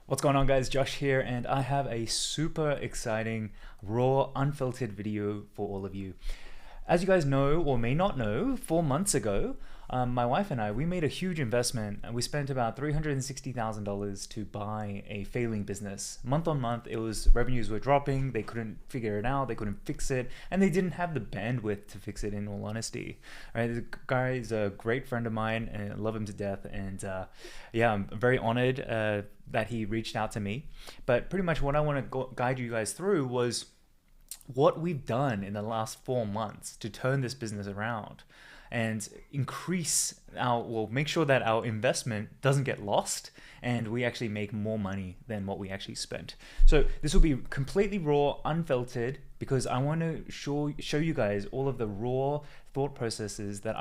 What's going on, guys? Josh here, and I have a super exciting, raw, unfiltered video for all of you. As you guys know or may not know, 4 months ago, my wife and I, we made a huge investment and we spent about $360,000 to buy a failing business. Month on month, revenues were dropping, they couldn't figure it out, they couldn't fix it, and they didn't have the bandwidth to fix it, in all honesty. Right, the guy is a great friend of mine and I love him to death, and yeah, I'm very honored that he reached out to me. But pretty much what I want to guide you guys through was what we've done in the last 4 months to turn this business around and make sure that our investment doesn't get lost and we actually make more money than what we actually spent. So this will be completely raw, unfiltered, because I want to show you guys all of the raw thought processes that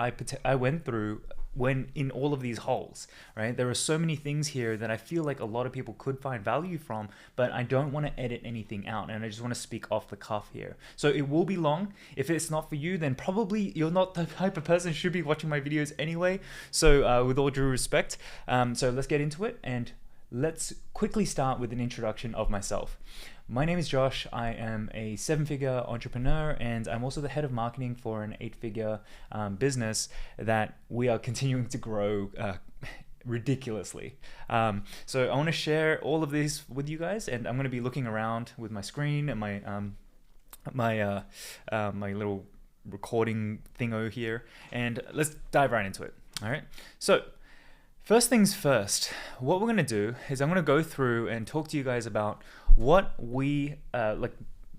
I went through when in all of these holes, right? There are so many things here that I feel like a lot of people could find value from, but I don't want to edit anything out, and I just want to speak off the cuff here. So it will be long. If it's not for you, then probably you're not the type of person who should be watching my videos anyway. So with all due respect, so let's get into it, and let's quickly start with an introduction of myself. My name is Josh. I am a 7-figure entrepreneur, and I'm also the head of marketing for an 8-figure business that we are continuing to grow ridiculously. So I want to share all of this with you guys, and I'm going to be looking around with my screen and my little recording thingo here, and let's dive right into it. All right. So first things first, what we're going to do is I'm going to go through and talk to you guys about what we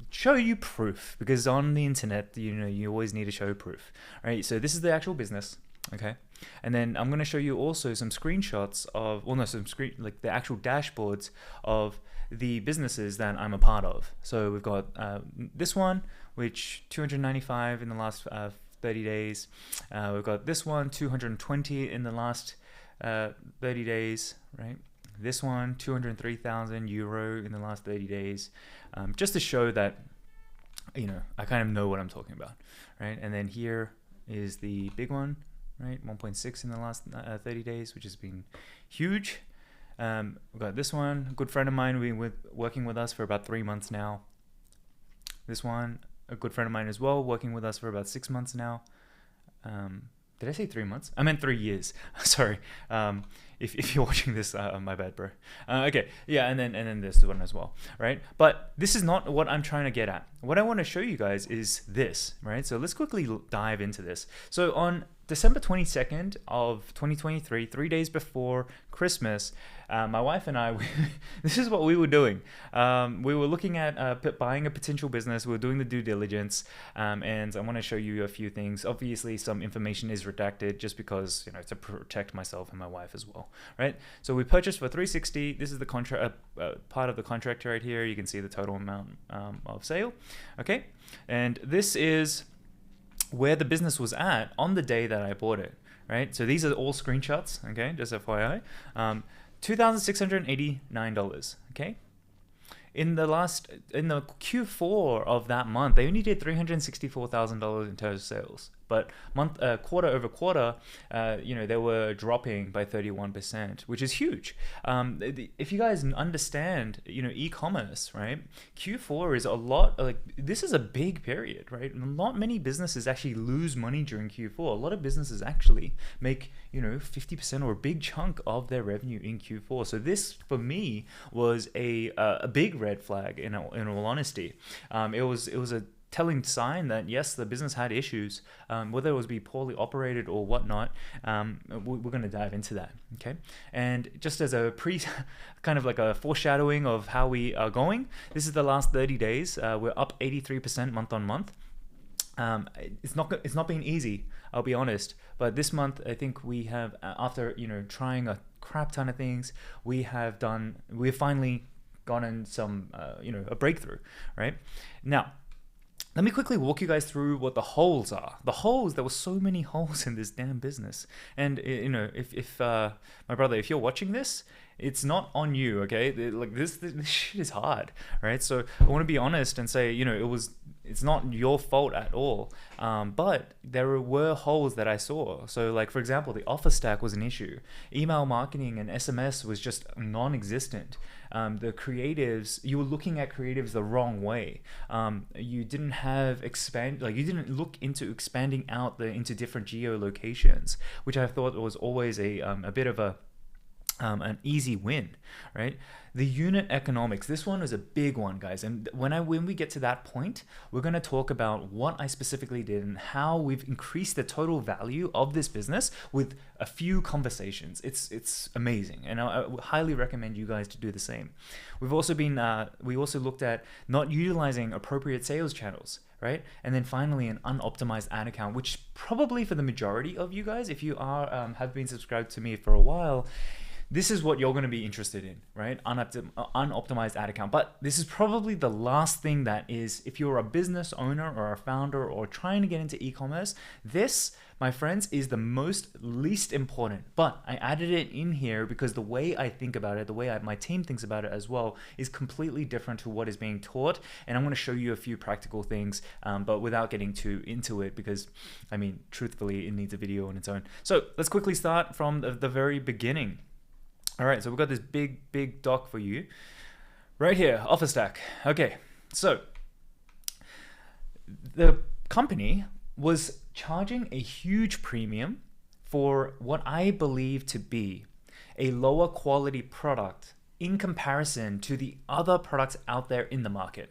show you proof, because on the internet, you always need to show proof, right? So this is the actual business, okay? And then I'm going to show you also some screenshots of, the actual dashboards of the businesses that I'm a part of. So we've got this one, which 295 in the last 30 days. We've got this one, 220 in the last 30 days, right? This one, 203,000 euro in the last 30 days, just to show that, I kind of know what I'm talking about, right? And then here is the big one, right? 1.6 in the last 30 days, which has been huge. We've got this one, a good friend of mine, working with us for about 3 months now. This one, a good friend of mine as well, working with us for about 6 months now. Did I say 3 months? I meant 3 years. Sorry. If you're watching this, my bad, bro. Okay, yeah, and then this one as well, right? But this is not what I'm trying to get at. What I want to show you guys is this, right? So let's quickly dive into this. So on December 22nd of 2023, 3 days before Christmas, my wife and I, this is what we were doing. We were looking at buying a potential business. We were doing the due diligence, and I want to show you a few things. Obviously, some information is redacted just because, to protect myself and my wife as well, right? So we purchased for 360. This is the contract, part of the contract right here. You can see the total amount of sale, okay? And this is where the business was at on the day that I bought it, right? So these are all screenshots, okay, just FYI. $2,689, okay? In the Q4 of that month, they only did $364,000 in total sales. But quarter over quarter, they were dropping by 31%, which is huge. If you guys understand, e-commerce, right? Q4 is a lot, this is a big period, right? Not many businesses actually lose money during Q4. A lot of businesses actually make, 50% or a big chunk of their revenue in Q4. So this, for me, was a big red flag, in all honesty. It was a telling sign that yes, the business had issues, whether it was be poorly operated or whatnot. We're going to dive into that, okay? And just as a kind of like a foreshadowing of how we are going, this is the last 30 days. We're up 83% month on month. It's not been easy, I'll be honest, but this month I think we have, after trying a crap ton of things, we've finally gotten some a breakthrough, right? Now, let me quickly walk you guys through what the holes are. There were so many holes in this damn business. And, if my brother, if you're watching this, It's not on you, okay? Like this shit is hard, right? So I want to be honest and say, it's not your fault at all. But there were holes that I saw. So like, for example, the offer stack was an issue. Email marketing and SMS was just non-existent. The creatives, you were looking at creatives the wrong way. You didn't you didn't look into expanding out into different geolocations, which I thought was always a bit of an easy win, right? The unit economics, this one is a big one, guys. And when we get to that point, we're going to talk about what I specifically did and how we've increased the total value of this business with a few conversations. It's amazing, and I highly recommend you guys to do the same. We also looked at not utilizing appropriate sales channels, right? And then finally, an unoptimized ad account, which probably for the majority of you guys, if you have been subscribed to me for a while, this is what you're going to be interested in, right? Unoptimized ad account. But this is probably the last thing that is, if you're a business owner or a founder or trying to get into e-commerce, this, my friends, is the least important. But I added it in here because the way I think about it, the way my team thinks about it as well, is completely different to what is being taught. And I'm going to show you a few practical things, but without getting too into it, because, I mean, truthfully, it needs a video on its own. So let's quickly start from the very beginning. All right, so we've got this big doc for you right here, offer stack. Okay, so the company was charging a huge premium for what I believe to be a lower quality product in comparison to the other products out there in the market.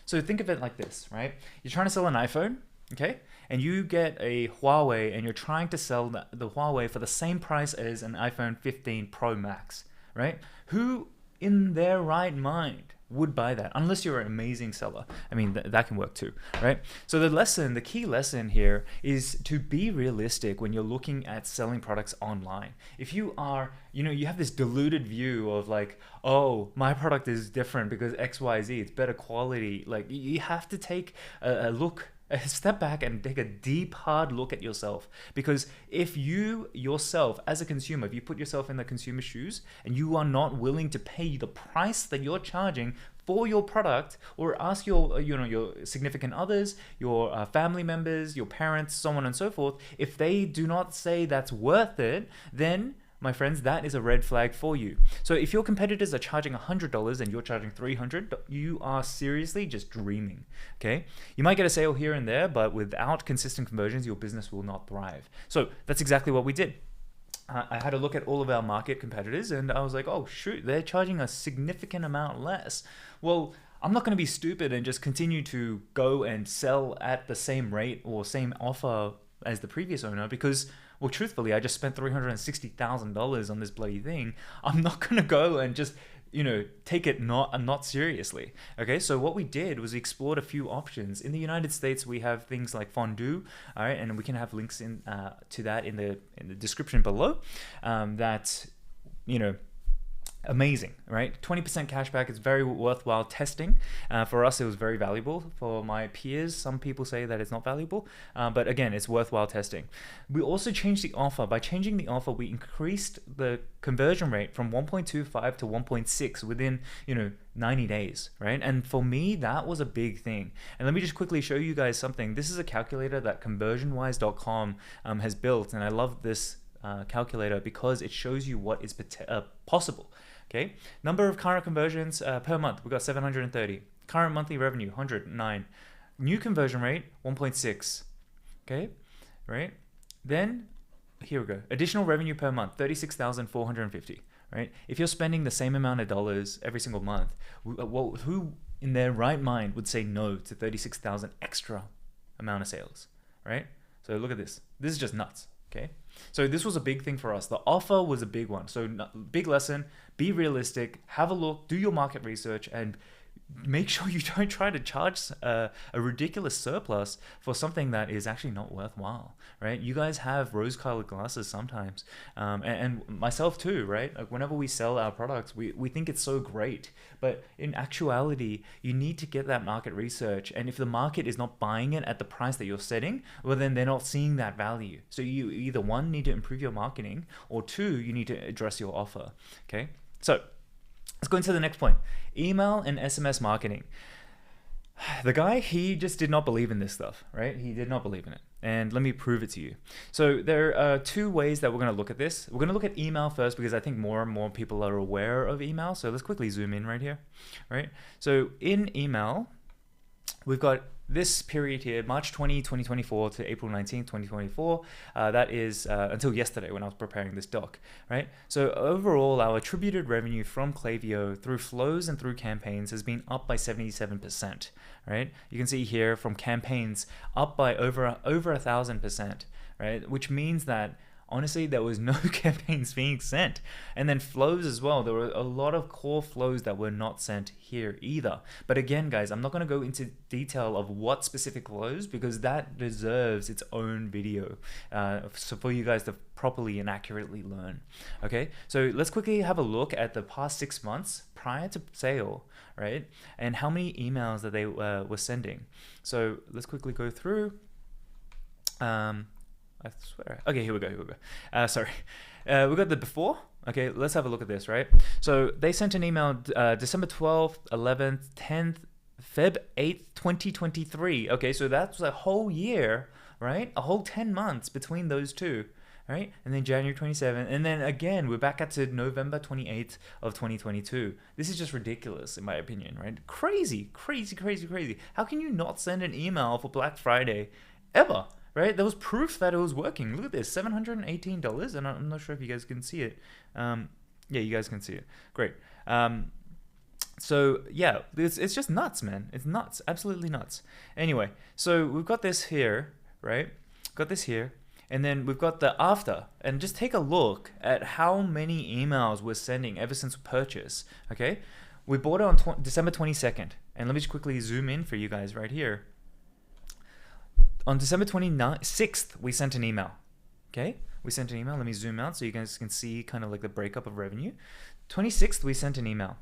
So think of it like this, right? You're trying to sell an iPhone, okay? And you get a Huawei and you're trying to sell the Huawei for the same price as an iPhone 15 Pro Max, right? Who in their right mind would buy that? Unless you're an amazing seller. I mean, that can work too, right? So the key lesson here is to be realistic when you're looking at selling products online. If you are, you have this diluted view of like, oh, my product is different because XYZ, it's better quality. Like, you have to take a step back and take a deep, hard look at yourself. Because if you yourself, as a consumer, if you put yourself in the consumer's shoes and you are not willing to pay the price that you're charging for your product, or ask your significant others, your family members, your parents, so on and so forth, if they do not say that's worth it, then my friends, that is a red flag for you. So if your competitors are charging $100 and you're charging $300, you are seriously just dreaming, okay? You might get a sale here and there, but without consistent conversions, your business will not thrive. So that's exactly what we did. I had a look at all of our market competitors and I was like, oh shoot, they're charging a significant amount less. Well, I'm not going to be stupid and just continue to go and sell at the same rate or same offer as the previous owner, because, well, truthfully, I just spent $360,000 on this bloody thing. I'm not going to go and just, take it not seriously. Okay, so what we did was we explored a few options. In the United States, we have things like Fondue, all right, and we can have links to that in the description below. Amazing, right? 20% cashback is very worthwhile testing. For us, it was very valuable. For my peers, some people say that it's not valuable, but again, it's worthwhile testing. We also changed the offer. By changing the offer, we increased the conversion rate from 1.25 to 1.6 within, 90 days, right? And for me, that was a big thing. And let me just quickly show you guys something. This is a calculator that conversionwise.com has built, and I love this calculator because it shows you what is possible. Okay, number of current conversions per month, we got 730. Current monthly revenue, 109. New conversion rate, 1.6. Okay, right? Then, here we go. Additional revenue per month, 36,450. Right? If you're spending the same amount of dollars every single month, who in their right mind would say no to 36,000 extra amount of sales? Right? So look at this. This is just nuts. Okay, so this was a big thing for us. The offer was a big one. So big lesson, be realistic, have a look, do your market research, and make sure you don't try to charge a ridiculous surplus for something that is actually not worthwhile, right? You guys have rose-colored glasses sometimes, and myself too, right? Like whenever we sell our products, we think it's so great, but in actuality, you need to get that market research, and if the market is not buying it at the price that you're setting, well, then they're not seeing that value. So you either, one, need to improve your marketing, or two, you need to address your offer, okay? So let's go into the next point. Email and SMS marketing. The guy, he just did not believe in this stuff, right? He did not believe in it. And let me prove it to you. So there are two ways that we're going to look at this. We're going to look at email first because I think more and more people are aware of email. So let's quickly zoom in right here, right? So in email, we've got this period here, March 20, 2024 to April 19, 2024. That is until yesterday when I was preparing this doc, right? So overall, our attributed revenue from Klaviyo through flows and through campaigns has been up by 77%, right? You can see here from campaigns up by over 1,000%, right? Which means that honestly, there was no campaigns being sent. And then flows as well. There were a lot of core flows that were not sent here either. But again, guys, I'm not going to go into detail of what specific flows because that deserves its own video so for you guys to properly and accurately learn. Okay, so let's quickly have a look at the past 6 months prior to sale, right? And how many emails that they were sending. So let's quickly go through. I swear. Okay, here we go. Sorry. We got the before. Okay, let's have a look at this, right? So they sent an email December 12th, 11th, 10th, Feb 8th, 2023. Okay, so that's a whole year, right? A whole 10 months between those two, right? And then January 27th. And then again, we're back at to November 28th of 2022. This is just ridiculous, in my opinion, right? Crazy. How can you not send an email for Black Friday ever? Right, there was proof that it was working. Look at this, $718, and I'm not sure if you guys can see it. Yeah, you guys can see it. Great. So yeah, it's just nuts, man. It's nuts, absolutely nuts. Anyway, so we've got this here, right? Got this here, and then we've got the after, and just take a look at how many emails we're sending ever since purchase. Okay, we bought it on December 22nd, and let me just quickly zoom in for you guys right here. On December 26th, we sent an email, okay? We sent an email. Let me zoom out so you guys can see kind of like the breakup of revenue. 26th, we sent an email,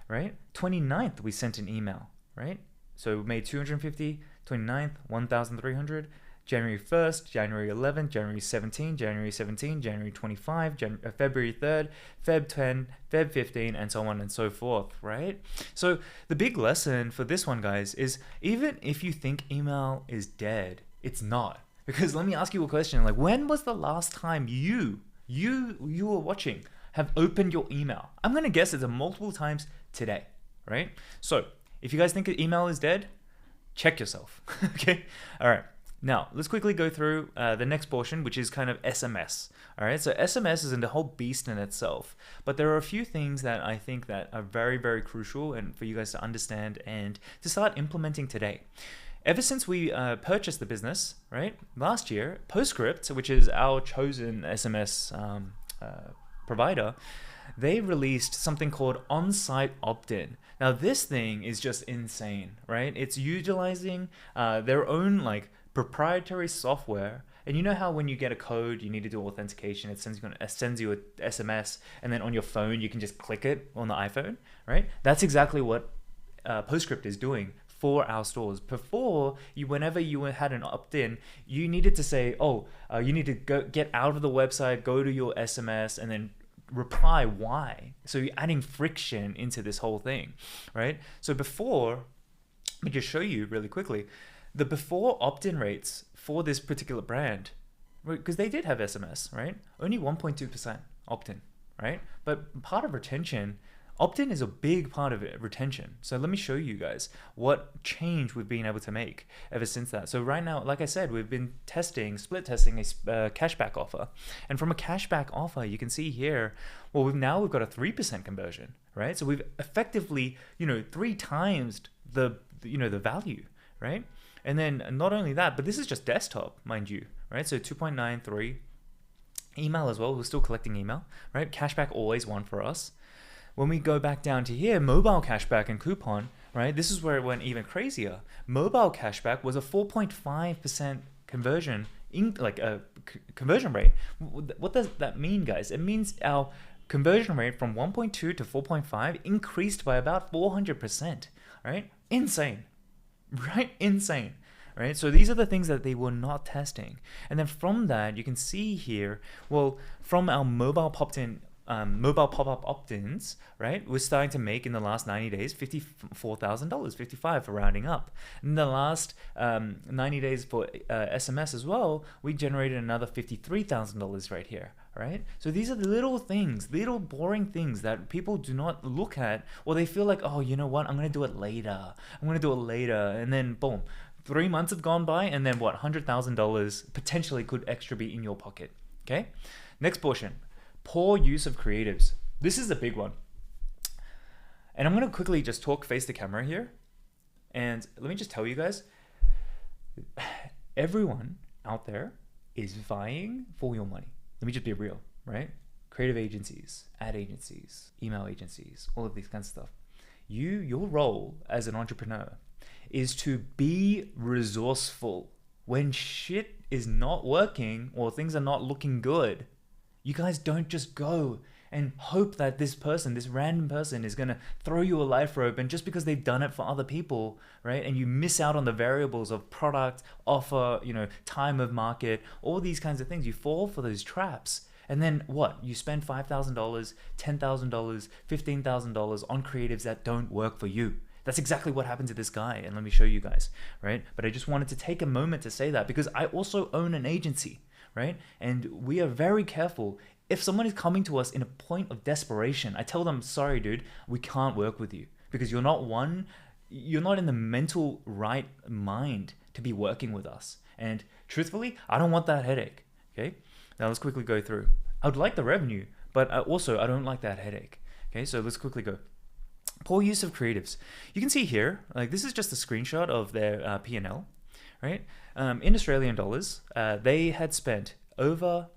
right? 29th, we sent an email, right? So we made 250, 29th, 1,300, January 1st, January 11th, January 17th, January 17th, January 25, February 3rd, Feb 10, Feb 15, and so on and so forth, right? So the big lesson for this one, guys, is even if you think email is dead, it's not. Because let me ask you a question, like when was the last time you were watching have opened your email? I'm gonna guess it's multiple times today, right? So if you guys think email is dead, check yourself, okay? All right. Now, let's quickly go through the next portion, which is kind of SMS. All right, so SMS is a whole beast in itself, but there are a few things that I think that are very, very crucial and for you guys to understand and to start implementing today. Ever since we purchased the business, right, last year, Postscript, which is our chosen SMS provider, they released something called on-site opt-in. Now, this thing is just insane, right? It's utilizing their own like proprietary software, and you know how when you get a code you need to do authentication, it sends you a SMS, and then on your phone you can just click it on the iPhone, right? That's exactly what Postscript is doing for our stores. Before, whenever you had an opt-in, you needed to say, you need to get out of the website, go to your SMS, and then reply why. So you're adding friction into this whole thing, right? So before, let me just show you really quickly the before opt-in rates for this particular brand, because they did have SMS, right? Only 1.2% opt-in, right? But part of retention, opt-in is a big part of it, retention. So let me show you guys what change we've been able to make ever since that. So right now, like I said, we've been split testing a cashback offer. And from a cashback offer, you can see here, well, we've got a 3% conversion, right? So we've effectively, 3 times the value, right? And then not only that, but this is just desktop, mind you, right? So 2.93, email as well. We're still collecting email, right? Cashback always won for us. When we go back down to here, mobile cashback and coupon, right? This is where it went even crazier. Mobile cashback was a 4.5% conversion, conversion rate. What does that mean, guys? It means our conversion rate from 1.2 to 4.5 increased by about 400%, right? Insane. Right? Insane. Right? So these are the things that they were not testing. And then from that, you can see here, well, from our mobile opt-in mobile pop-up opt-ins, right? We're starting to make in the last 90 days $54,000, 55 for rounding up. In the last 90 days for SMS as well, we generated another $53,000 right here, right? So these are the little things, little boring things that people do not look at, or they feel like, oh, you know what? I'm going to do it later. And then boom, 3 months have gone by, and then what? $100,000 potentially could extra be in your pocket. Okay. Next portion, poor use of creatives. This is a big one. And I'm going to quickly just talk face to camera here. And let me just tell you guys, everyone out there is vying for your money. Let me just be real, right? Creative agencies, ad agencies, email agencies, all of these kinds of stuff. Your role as an entrepreneur is to be resourceful. When shit is not working or things are not looking good, you guys don't just go and hope that this random person is going to throw you a life rope, and just because they've done it for other people, right? And you miss out on the variables of product, offer, time of market, all these kinds of things. You fall for those traps. And then what? You spend $5,000, $10,000, $15,000 on creatives that don't work for you. That's exactly what happened to this guy, and let me show you guys, right? But I just wanted to take a moment to say that because I also own an agency, right? And we are very careful. If someone is coming to us in a point of desperation, I tell them, sorry, dude, we can't work with you because you're not in the mental right mind to be working with us. And truthfully, I don't want that headache, okay? Now let's quickly go through. I would like the revenue, but I don't like that headache, okay? So let's quickly go. Poor use of creatives. You can see here, like this is just a screenshot of their P&L, right? In Australian dollars, they had spent over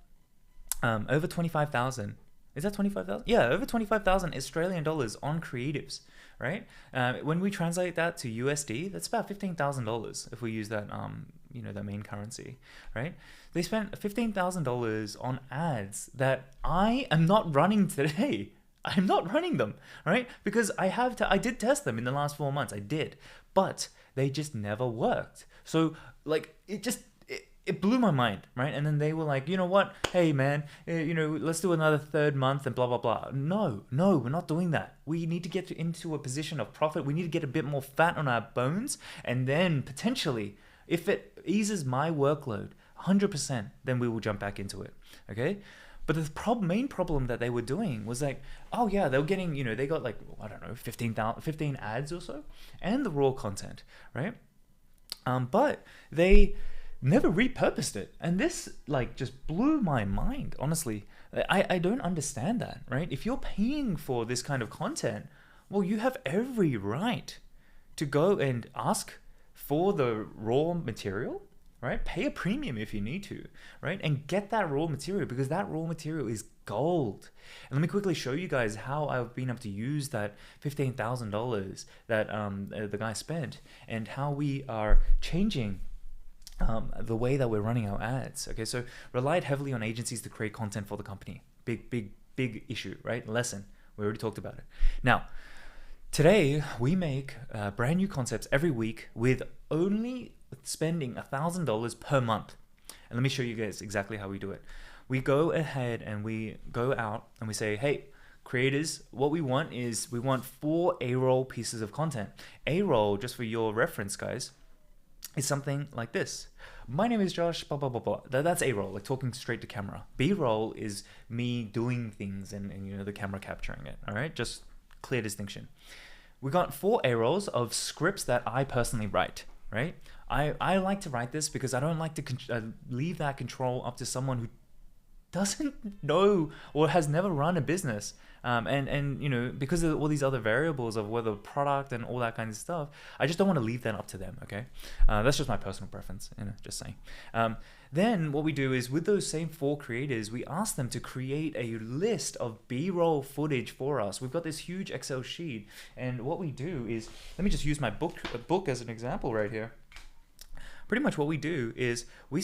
25,000. Is that 25,000? Yeah, over 25,000 Australian dollars on creatives, right? When we translate that to USD, that's about $15,000 if we use that, the main currency, right? They spent $15,000 on ads that I am not running today. I'm not running them, right? Because I did test them in the last 4 months. I did, but they just never worked. So like, it blew my mind, right? And then they were like, you know what? Hey man, let's do another third month and blah, blah, blah. No, we're not doing that. We need to get into a position of profit. We need to get a bit more fat on our bones. And then potentially, if it eases my workload 100%, then we will jump back into it, okay? But the main problem that they were doing was like, oh yeah, they were getting, they got like, I don't know, 15 ads or so, and the raw content, right? But they never repurposed it. And this like just blew my mind, honestly. I don't understand that, right? If you're paying for this kind of content, well, you have every right to go and ask for the raw material, right? Pay a premium if you need to, right? And get that raw material, because that raw material is gold. And let me quickly show you guys how I've been able to use that $15,000 that the guy spent, and how we are changing the way that we're running our ads. Okay, so relied heavily on agencies to create content for the company. Big issue, right? Lesson. We already talked about it. Now, today we make brand new concepts every week with only spending $1,000 per month. And let me show you guys exactly how we do it. We go ahead and we go out and we say, hey, creators, what we want is we want 4 A-roll pieces of content. A-roll, just for your reference, guys, is something like this. My name is Josh, blah, blah, blah, blah. That's A-roll, like talking straight to camera. B-roll is me doing things and the camera capturing it, all right? Just clear distinction. We got 4 A-rolls of scripts that I personally write, right? I like to write this because I don't like to leave that control up to someone who doesn't know or has never run a business. And because of all these other variables of whether product and all that kind of stuff, I just don't want to leave that up to them, okay? That's just my personal preference, just saying. Then what we do is with those same 4 creators, we ask them to create a list of B-roll footage for us. We've got this huge Excel sheet, and what we do is, let me just use my book as an example right here. Pretty much what we do is we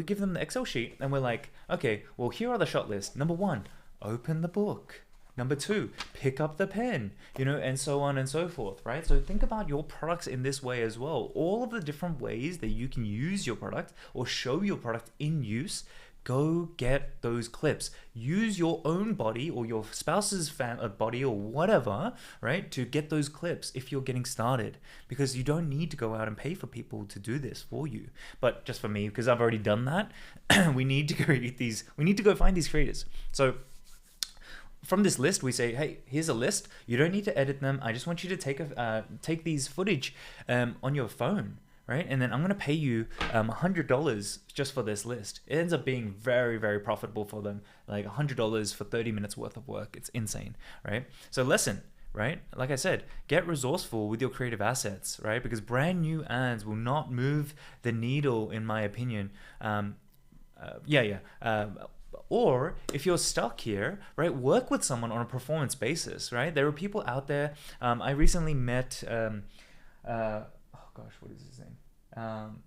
give them the Excel sheet and we're like, okay, well, here are the shot lists. Number 1, open the book. Number 2, pick up the pen, and so on and so forth, right? So think about your products in this way as well. All of the different ways that you can use your product or show your product in use Go get those clips. Use your own body or your spouse's body or whatever, right, to get those clips if you're getting started, because you don't need to go out and pay for people to do this for you. But just for me, because I've already done that, we need to create these. We need to go find these creators. So from this list, we say, hey, here's a list. You don't need to edit them. I just want you to take these footage on your phone, right? And then I'm going to pay you $100 just for this list. It ends up being very, very profitable for them. Like $100 for 30 minutes worth of work. It's insane, right? So lesson, right? Like I said, get resourceful with your creative assets, right? Because brand new ads will not move the needle, in my opinion. Or if you're stuck here, right, work with someone on a performance basis, right? There are people out there. I recently met, what is his name?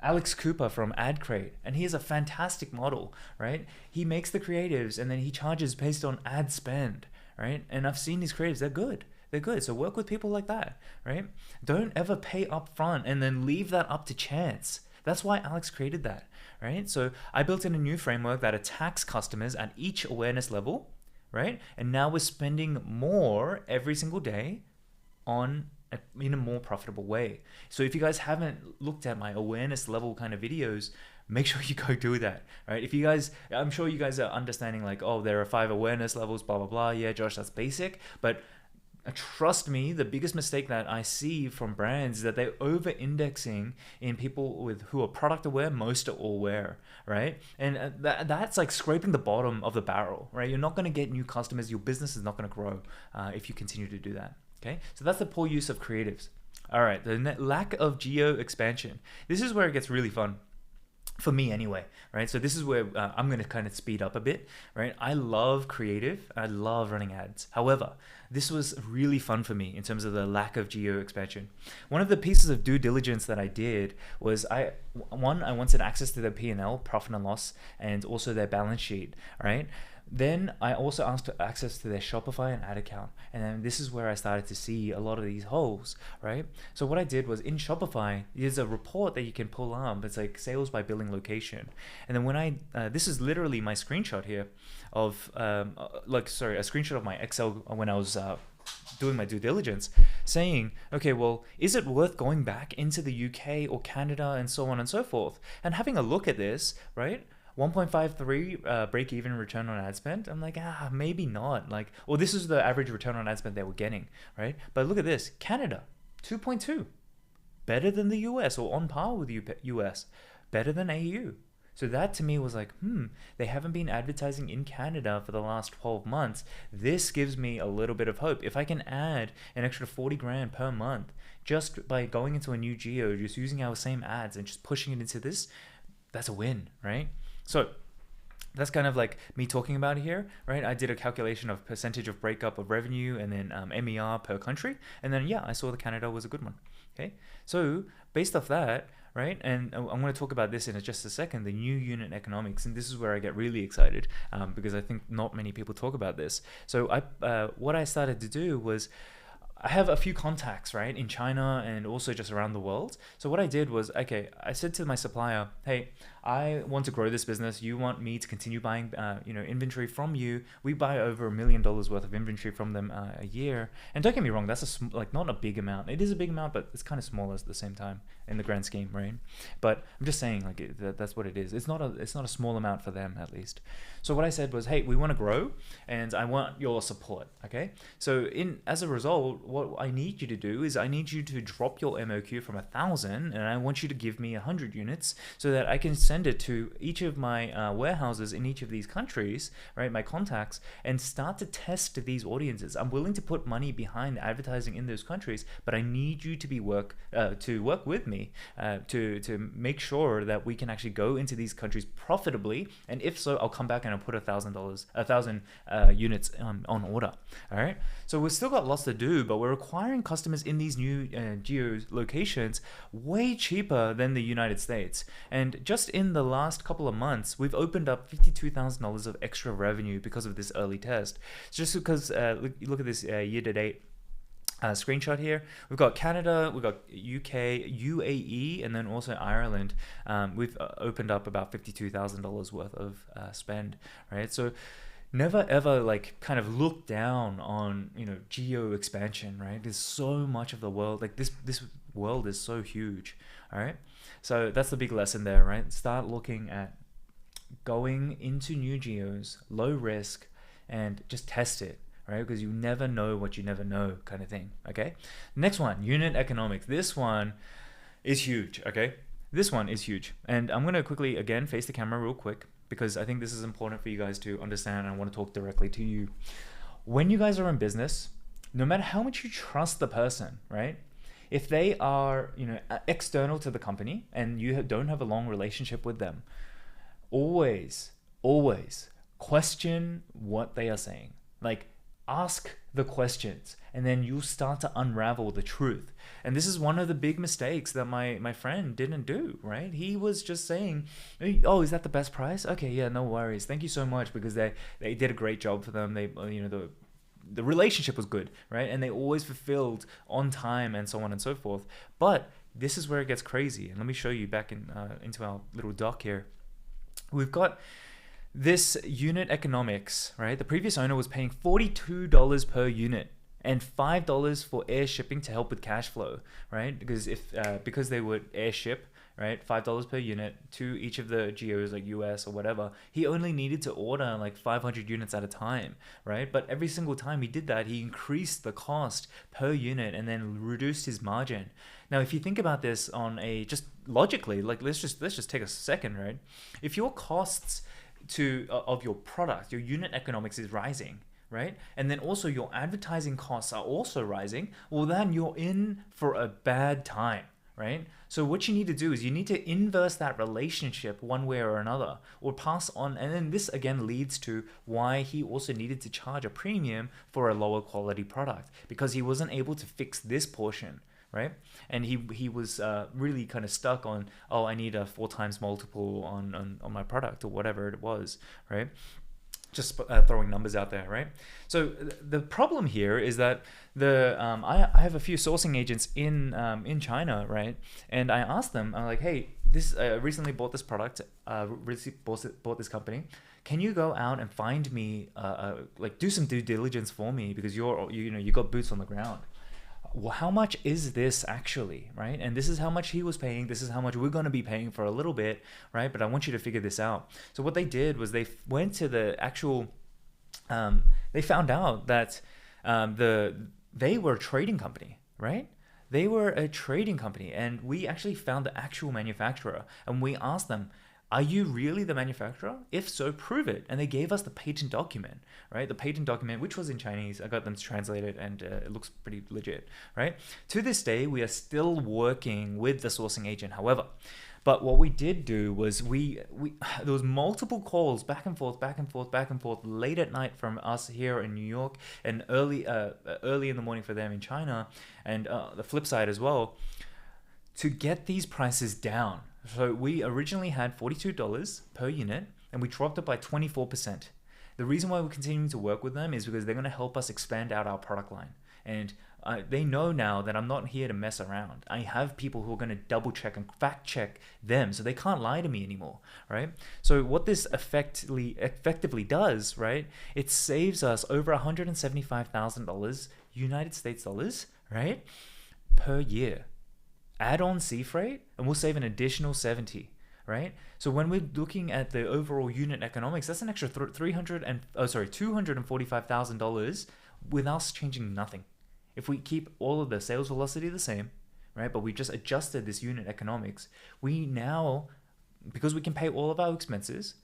Alex Cooper from AdCrate, and he is a fantastic model, right? He makes the creatives and then he charges based on ad spend, right? And I've seen these creatives, they're good. They're good. So work with people like that, right? Don't ever pay up front and then leave that up to chance. That's why Alex created that, right? So I built in a new framework that attacks customers at each awareness level, right? And now we're spending more every single day in a more profitable way. So if you guys haven't looked at my awareness level kind of videos, make sure you go do that, right? If you guys, I'm sure you guys are understanding like, oh, there are 5 awareness levels, blah, blah, blah. Yeah, Josh, that's basic. But trust me, the biggest mistake that I see from brands is that they're over-indexing in people who are product aware. Most are aware, right? And that's like scraping the bottom of the barrel, right? You're not going to get new customers. Your business is not going to grow if you continue to do that. Okay, so that's the poor use of creatives. All right, the lack of geo expansion. This is where it gets really fun. For me anyway, right? So this is where I'm going to kind of speed up a bit, right? I love creative. I love running ads. However, this was really fun for me in terms of the lack of geo expansion. One of the pieces of due diligence that I did was I wanted access to their P&L, profit and loss, and also their balance sheet, right? Then I also asked for access to their Shopify and ad account. And then this is where I started to see a lot of these holes, right? So what I did was in Shopify, there's a report that you can pull up. It's like sales by billing location. And then when this is literally my screenshot here of, a screenshot of my Excel when I was doing my due diligence, saying, okay, well, is it worth going back into the UK or Canada and so on and so forth? And having a look at this, right? 1.53 break-even return on ad spend. I'm like, maybe not. Like, well, this is the average return on ad spend they were getting, right? But look at this, Canada, 2.2, better than the US or on par with US, better than AU. So that to me was like, they haven't been advertising in Canada for the last 12 months. This gives me a little bit of hope. If I can add an extra 40 grand per month just by going into a new geo, just using our same ads and just pushing it into this, that's a win, right? So that's kind of like me talking about it here, right? I did a calculation of percentage of breakup of revenue and then MER per country. And then, I saw that Canada was a good one. Okay. So based off that, right? And I'm going to talk about this in just a second, the new unit economics. And this is where I get really excited because I think not many people talk about this. So what I started to do was, I have a few contacts, right, in China and also just around the world. So what I did was, okay, I said to my supplier, hey, I want to grow this business. You want me to continue buying, inventory from you. We buy over $1 million worth of inventory from them a year. And don't get me wrong, that's not a big amount. It is a big amount, but it's kind of small at the same time in the grand scheme, right? But I'm just saying, like, that's what it is. It's not a small amount for them, at least. So what I said was, hey, we want to grow, and I want your support. Okay. So as a result, what I need you to do is I need you to drop your MOQ from 1,000, and I want you to give me 100 units so that I can send it to each of my warehouses in each of these countries, right? My contacts, and start to test these audiences. I'm willing to put money behind advertising in those countries, but I need you to work with me to make sure that we can actually go into these countries profitably. And if so, I'll come back and I'll put $1,000 units on order. All right. So we've still got lots to do, but we're acquiring customers in these new geo locations way cheaper than the United States. And just in the last couple of months, we've opened up $52,000 of extra revenue because of this early test. Just because look at this year to date. screenshot here. We've got Canada, we've got UK, UAE, and then also Ireland. We've opened up about $52,000 worth of spend, right? So never ever like kind of look down on geo expansion, right? There's so much of the world, like this world is so huge. All right, so that's the big lesson there, right? Start looking at going into new geos, low risk, and just test it, right? Because you never know what you never know, kind of thing. Okay, next one, unit economics. This one is huge. Okay, this one is huge, and I'm gonna quickly again face the camera real quick because I think this is important for you guys to understand, and I want to talk directly to you. When you guys are in business, no matter how much you trust the person, right? If they are, external to the company and you don't have a long relationship with them, always, always question what they are saying. Like, ask the questions, and then you'll start to unravel the truth. And this is one of the big mistakes that my friend didn't do, right? He was just saying, oh, is that the best price? Okay, yeah, no worries, thank you so much, because they did a great job for them. They the relationship was good, right? And they always fulfilled on time and so on and so forth. But this is where it gets crazy, and let me show you back into our little doc here. We've got this unit economics, right? The previous owner was paying $42 per unit and $5 for air shipping to help with cash flow, right? Because they would air ship, right? $5 per unit to each of the geos, like US or whatever. He only needed to order like 500 units at a time, right? But every single time he did that, he increased the cost per unit and then reduced his margin. Now, if you think about this on a just logically, like let's just take a second, right? If your costs of your product, your unit economics is rising, right? And then also your advertising costs are also rising, well, then you're in for a bad time, right? So what you need to do is you need to inverse that relationship one way or another, or pass on. And then this again leads to why he also needed to charge a premium for a lower quality product, because he wasn't able to fix this portion, right? And he was really kind of stuck on, oh, I need a 4 times multiple on my product or whatever it was, right? Just throwing numbers out there, right? So the problem here is that I have a few sourcing agents in China, right? And I asked them, I'm like, hey, recently bought this product, recently bought this company. Can you go out and find me, like do some due diligence for me, because you got boots on the ground. Well, how much is this actually, right? And this is how much he was paying. This is how much we're going to be paying for a little bit, right? But I want you to figure this out. So what they did was they went to the actual, they found out that they were a trading company, right? They were a trading company, and we actually found the actual manufacturer, and we asked them, are you really the manufacturer? If so, prove it. And they gave us the patent document, right? The patent document, which was in Chinese. I got them to translate it, and it looks pretty legit, right? To this day, we are still working with the sourcing agent, however. But what we did do was there was multiple calls back and forth late at night from us here in New York, and early in the morning for them in China, and the flip side as well, to get these prices down. So we originally had $42 per unit, and we dropped it by 24%. The reason why we're continuing to work with them is because they're going to help us expand out our product line. And they know now that I'm not here to mess around. I have people who are going to double check and fact check them, so they can't lie to me anymore, right? So what this effectively does, right? It saves us over $175,000 United States dollars, right, per year. Add on sea freight, and we'll save an additional 70, right? So when we're looking at the overall unit economics, that's an extra $245,000 with us changing nothing. If we keep all of the sales velocity the same, right, but we just adjusted this unit economics, we now, because we can pay all of our expenses,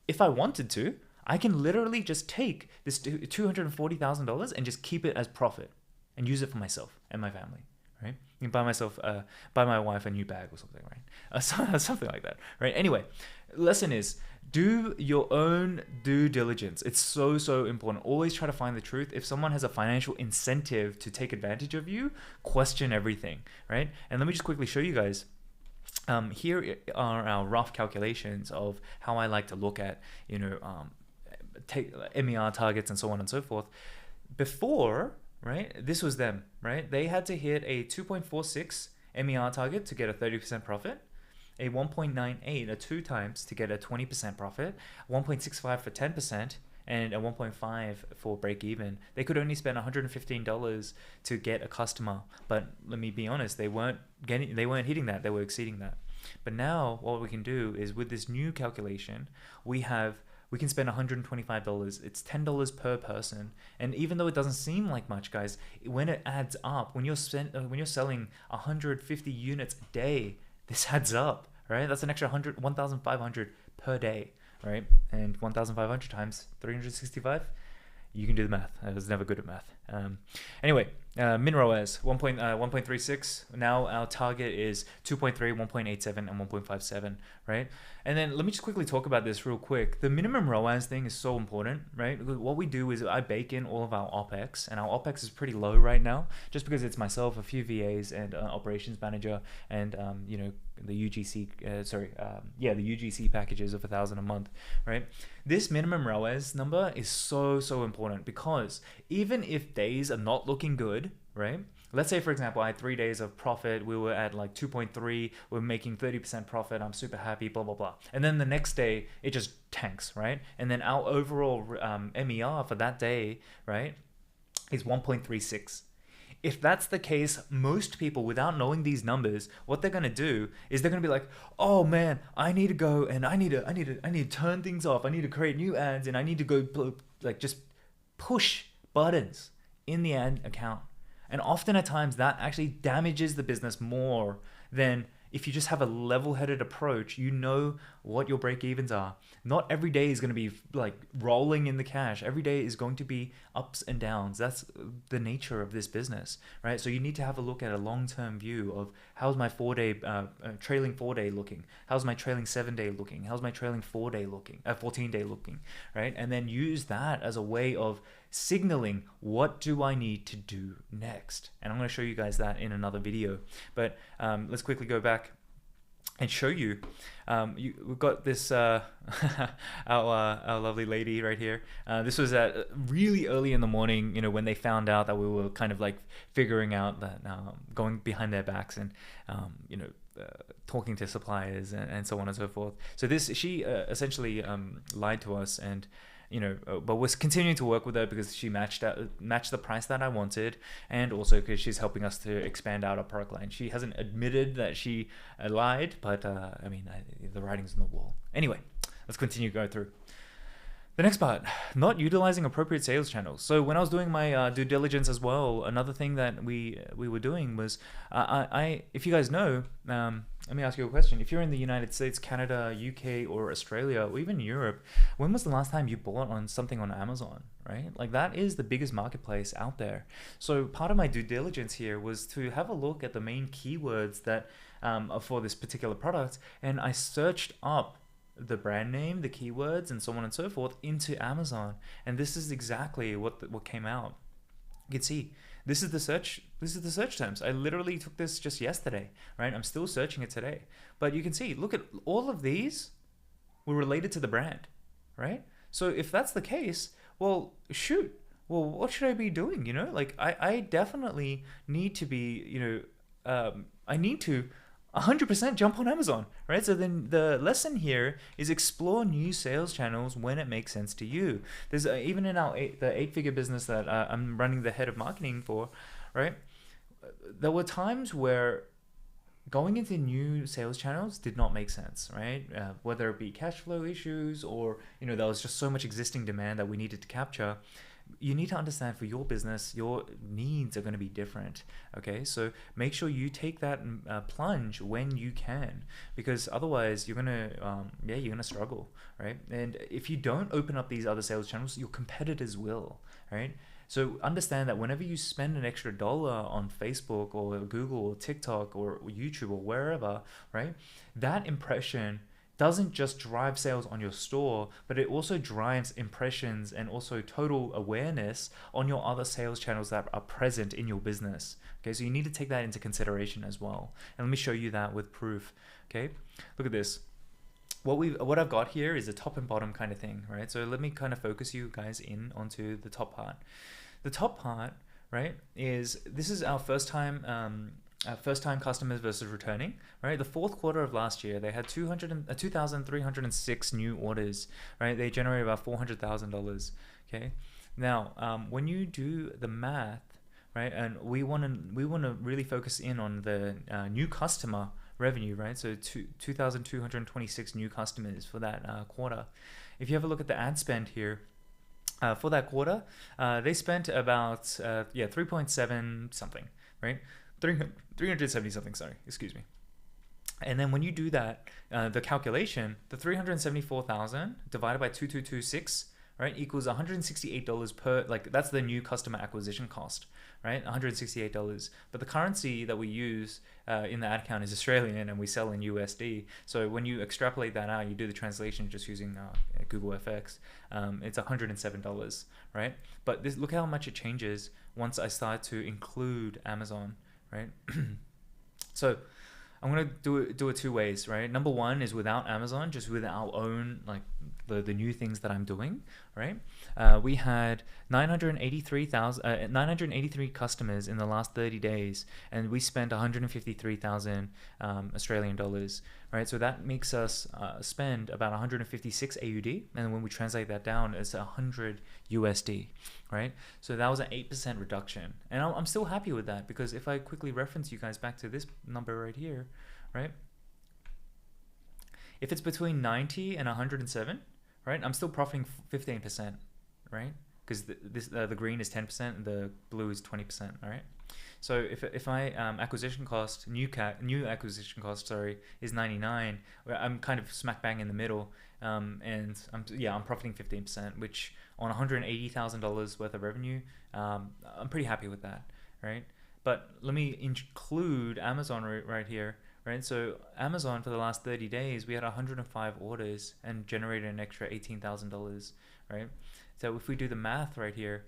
if I wanted to, I can literally just take this $240,000 and just keep it as profit and use it for myself and my family. Right? You can buy my wife a new bag or something, right? Something like that, right? Anyway, lesson is, do your own due diligence. It's so, so important. Always try to find the truth. If someone has a financial incentive to take advantage of you, question everything, right? And let me just quickly show you guys. Here are our rough calculations of how I like to look at, take MER targets and so on and so forth. Before right? This was them, right? They had to hit a 2.46 MER target to get a 30% profit, a 1.98, a 2 times to get a 20% profit, 1.65 for 10%, and a 1.5 for break even. They could only spend $115 to get a customer, but let me be honest, they weren't hitting that, they were exceeding that. But now what we can do is, with this new calculation, we can spend $125. It's $10 per person, and even though it doesn't seem like much, guys, when it adds up, when you're selling 150 units a day, this adds up, right? That's an extra 1,500 per day, right? And 1,500 times 365, you can do the math. I was never good at math. Anyway, min ROAS 1.36. Now our target is 2.3, 1.87, and 1.57, right? And then let me just quickly talk about this real quick. The minimum ROAS thing is so important, right? What we do is I bake in all of our OPEX, and our OPEX is pretty low right now, just because it's myself, a few VAs, and operations manager, and the UGC, the UGC packages of 1,000 a month, right? This minimum ROAS number is so important, because even if days are not looking good, right? Let's say, for example, I had 3 days of profit. We were at like 2.3. We're making 30% profit. I'm super happy, blah, blah, blah. And then the next day, it just tanks, right? And then our overall MER for that day, right, is 1.36. If that's the case, most people, without knowing these numbers, what they're gonna do is they're gonna be like, "Oh man, I need to go and I need to turn things off. I need to create new ads, and I need to go just push buttons in the ad account." And often at times that actually damages the business more than if you just have a level-headed approach. You know what your break-evens are. Not every day is going to be like rolling in the cash. Every day is going to be ups and downs. That's the nature of this business, right? So you need to have a look at a long-term view of, how's my trailing 4-day looking? How's my trailing 7-day looking? How's my trailing 14-day looking, right? And then use that as a way of signaling, what do I need to do next? And I'm going to show you guys that in another video. But let's quickly go back and show you. We've got this our lovely lady right here. This was at really early in the morning, when they found out that we were kind of like figuring out that going behind their backs and talking to suppliers and so on and so forth. So she essentially lied to us, and but was continuing to work with her because she matched the price that I wanted, and also because she's helping us to expand out our product line. She hasn't admitted that she lied, but the writing's on the wall. Anyway, let's continue going through. The next part, not utilizing appropriate sales channels. So when I was doing my due diligence as well, another thing that we were doing was, if you guys know, let me ask you a question. If you're in the United States, Canada, UK, or Australia, or even Europe, when was the last time you bought on something on Amazon, right? Like, that is the biggest marketplace out there. So part of my due diligence here was to have a look at the main keywords that are for this particular product, and I searched up the brand name, the keywords, and so on and so forth into Amazon, and this is exactly what came out. You can see this is the search terms. I literally took this just yesterday, right? I'm still searching it today, but you can see, look at all of these were related to the brand, right? So if that's the case, well, shoot, what should I be doing? Like, I definitely need to be, I need to 100% jump on Amazon, right? So then the lesson here is explore new sales channels when it makes sense to you. There's even in the 8-figure business that I'm running the head of marketing for, right? There were times where going into new sales channels did not make sense, right? Whether it be cash flow issues or, there was just so much existing demand that we needed to capture. You need to understand, for your business, your needs are going to be different. Okay, so make sure you take that plunge when you can, because otherwise you're gonna struggle, right? And if you don't open up these other sales channels, your competitors will, right? So understand that whenever you spend an extra dollar on Facebook or Google or TikTok or YouTube or wherever, right, that impression doesn't just drive sales on your store, but it also drives impressions and also total awareness on your other sales channels that are present in your business. Okay, so you need to take that into consideration as well. And let me show you that with proof. Okay, look at this. What I've got here is a top and bottom kind of thing, right? So let me kind of focus you guys in onto the top part. The top part, right, is this is our first time customers versus returning, right? The fourth quarter of last year, they had 2,306 new orders, right? They generated about $400,000. Okay. Now, when you do the math, right, and we want to really focus in on the new customer revenue, right? So 2,226 new customers for that quarter. If you have a look at the ad spend here, for that quarter, they spent about 3.7 something, right? 370 something, sorry, excuse me. And then when you do that, the calculation, the 374,000 divided by 2226, right, equals $168 per, like that's the new customer acquisition cost, right? $168. But the currency that we use in the ad account is Australian, and we sell in USD. So when you extrapolate that out, you do the translation just using Google FX, it's $107, right? But this, look how much it changes once I start to include Amazon, right? So I'm gonna do it two ways, right? Number one is without Amazon, just with our own, like the new things that I'm doing, right? We had 983 customers in the last 30 days, and we spent 153,000 Australian dollars, right? So that makes us spend about 156 AUD, and when we translate that down, it's 100 USD, right? So that was an 8% reduction, and I'm still happy with that, because if I quickly reference you guys back to this number right here, right? If it's between 90 and 107, right, I'm still profiting 15%, right? Because the green is 10% and the blue is 20%, all right? So if my acquisition cost, new acquisition cost, sorry, is 99, I'm kind of smack bang in the middle, and I'm profiting 15%, which on $180,000 worth of revenue, I'm pretty happy with that, right? But let me include Amazon right here, right? So Amazon, for the last 30 days, we had 105 orders and generated an extra $18,000, right? So if we do the math right here,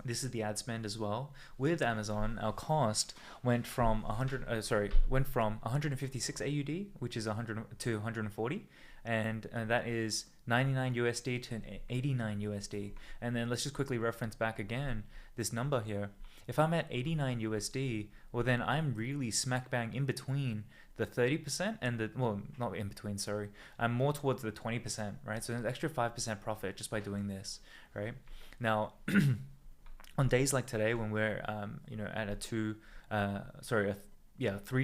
this is the ad spend as well. With Amazon, our cost went from 156 AUD, which is 100 to 140, and that is 99 USD to 89 USD. And then let's just quickly reference back again this number here. If I'm at 89 USD, well then I'm really smack bang in between the 30% and the, well, not in between, sorry. I'm more towards the 20%, right? So there's an extra 5% profit just by doing this, right? Now, on days like today when we're, at a 3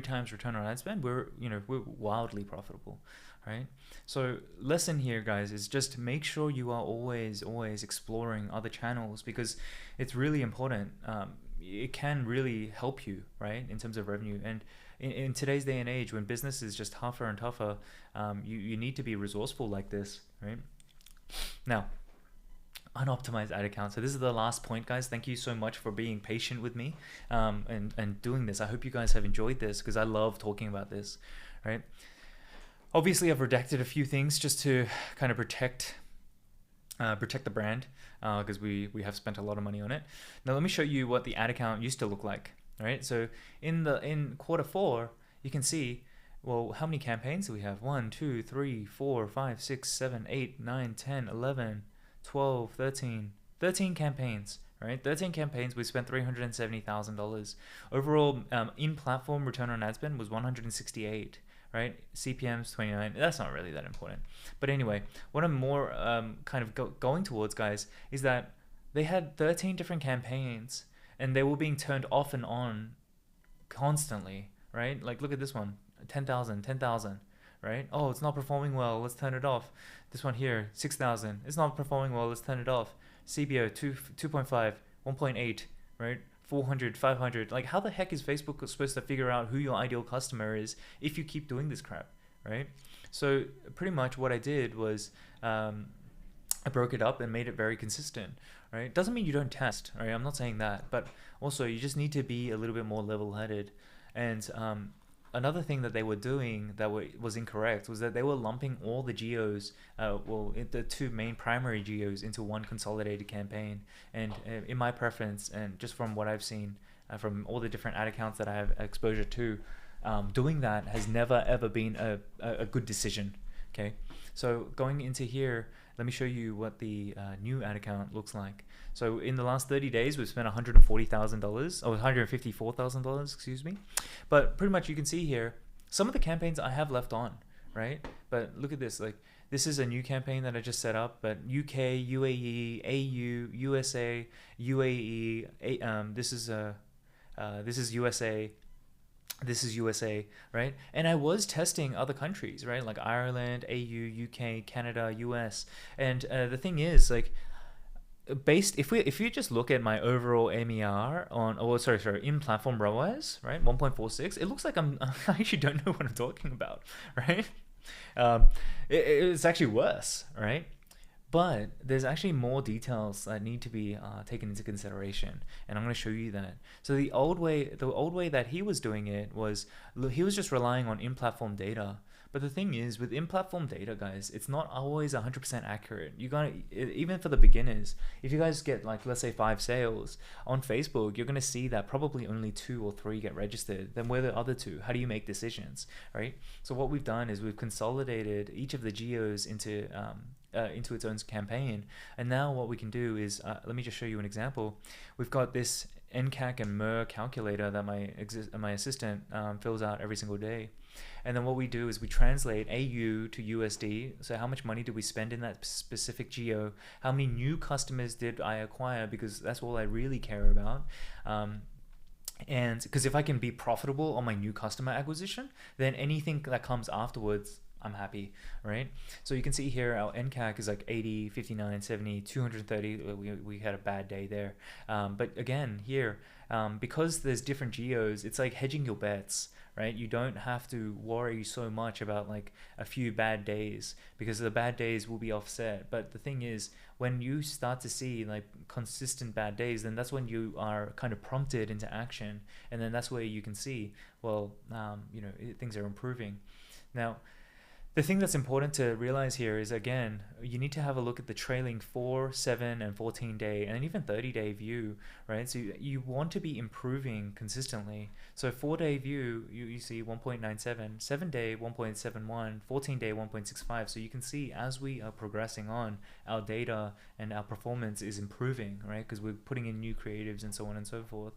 times return on ad spend, we're wildly profitable, right? So lesson here, guys, is just make sure you are always exploring other channels, because it's really important. It can really help you, right, in terms of revenue. And in today's day and age, when business is just tougher and tougher, you need to be resourceful like this, right? Now, unoptimized ad account. So this is the last point, guys. Thank you so much for being patient with me and doing this. I hope you guys have enjoyed this, because I love talking about this, right? Obviously, I've redacted a few things just to kind of protect the brand, because we have spent a lot of money on it. Now let me show you what the ad account used to look like. Right, so in quarter 4, you can see, well, how many campaigns do we have? 1, 2, 3, 4, 5, 6, 7, 8, 9, 10, 11, 12, 13 campaigns, right? 13 campaigns. We spent $370,000 overall. In-platform return on ad spend was 168, right? CPM's 29. That's not really that important, but anyway, what I'm more kind of going towards, guys, is that they had 13 different campaigns, and they were being turned off and on constantly, right? Like, look at this one, 10,000, right? Oh, it's not performing well, let's turn it off. This one here, 6,000, it's not performing well, let's turn it off. CBO 2.5, 1.8, right? 400, 500. Like, how the heck is Facebook supposed to figure out who your ideal customer is if you keep doing this crap, right? So pretty much what I did was I broke it up and made it very consistent, right? Doesn't mean you don't test, right? I'm not saying that, but also you just need to be a little bit more level-headed. And another thing that they were doing that was incorrect was that they were lumping all the geos, the 2 main primary geos, into one consolidated campaign. And in my preference, and just from what I've seen from all the different ad accounts that I have exposure to, doing that has never ever been a good decision. Okay, so going into here, let me show you what the new ad account looks like. So in the last 30 days, we've spent $140,000, or $154,000, excuse me. But pretty much you can see here, some of the campaigns I have left on, right? But look at this, like this is a new campaign that I just set up, but UK, UAE, AU, USA, UAE, this is USA, this is USA, right? And I was testing other countries, right? Like Ireland, AU, UK, Canada, US. And the thing is, like, if you just look at my overall MER on, oh sorry, in platform ROAS, right, 1.46, it looks like I actually don't know what I'm talking about, right? Um, it's actually worse, right? But there's actually more details that need to be taken into consideration, and I'm going to show you that. So the old way that he was doing it was he was just relying on in-platform data. But the thing is, with in-platform data, guys, it's not always 100% accurate. You got even for the beginners, if you guys get like let's say 5 sales on Facebook, you're going to see that probably only 2 or 3 get registered. Then where are the other 2? How do you make decisions, right? So what we've done is we've consolidated each of the geos into its own campaign, and now what we can do is let me just show you an example. We've got this NCAC and MER calculator that my assistant fills out every single day. And then what we do is we translate AU to USD. So how much money did we spend in that specific geo? How many new customers did I acquire? Because that's all I really care about. And because if I can be profitable on my new customer acquisition, then anything that comes afterwards, I'm happy, right? So you can see here our NCAC is like 80, 59, 70, 230. We had a bad day there. But again, here, because there's different geos, it's like hedging your bets, right? You don't have to worry so much about like a few bad days, because the bad days will be offset. But the thing is, when you start to see like consistent bad days, then that's when you are kind of prompted into action. And then that's where you can see, well, things are improving. Now, the thing that's important to realize here is, again, you need to have a look at the trailing 4, 7, and 14 day, and even 30-day view, right? So you want to be improving consistently. So 4-day view, you see 1.97, 7-day 1.71, 14-day 1.65. So you can see as we are progressing on, our data and our performance is improving, right? Because we're putting in new creatives and so on and so forth,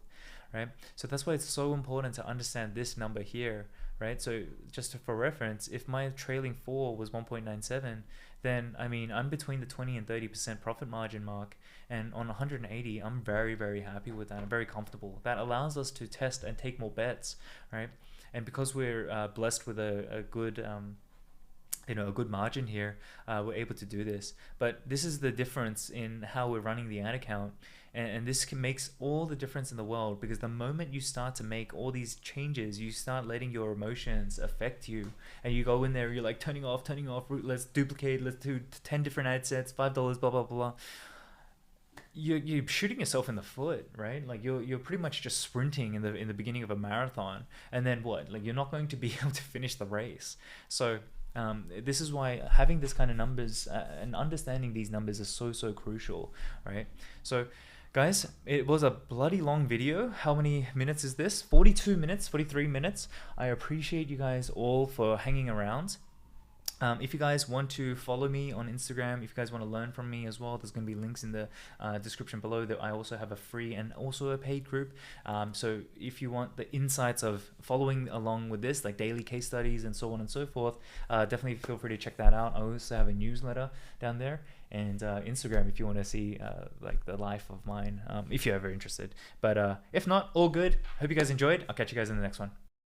right? So that's why it's so important to understand this number here, right? So just for reference, if my trailing 4 was 1.97, then I mean I'm between the 20 and 30% profit margin mark, and on 180 I'm very, very happy with that. I'm very comfortable. That allows us to test and take more bets, right? And because we're blessed with a good a good margin here, we're able to do this. But this is the difference in how we're running the ad account, and this makes all the difference in the world, because the moment you start to make all these changes, you start letting your emotions affect you, and you go in there, you're like turning off, let's duplicate, let's do 10 different ad sets, $5, blah blah blah. You're shooting yourself in the foot, right? Like you're pretty much just sprinting in the beginning of a marathon, and then what? Like you're not going to be able to finish the race. So this is why having this kind of numbers and understanding these numbers is so crucial, right? So guys, it was a bloody long video. How many minutes is this? 42 minutes, 43 minutes. I appreciate you guys all for hanging around. If you guys want to follow me on Instagram, if you guys want to learn from me as well, there's going to be links in the description below. That I also have a free and also a paid group. So if you want the insights of following along with this, like daily case studies and so on and so forth, definitely feel free to check that out. I also have a newsletter down there, and Instagram if you want to see like the life of mine, if you're ever interested. But if not, all good. Hope you guys enjoyed. I'll catch you guys in the next one.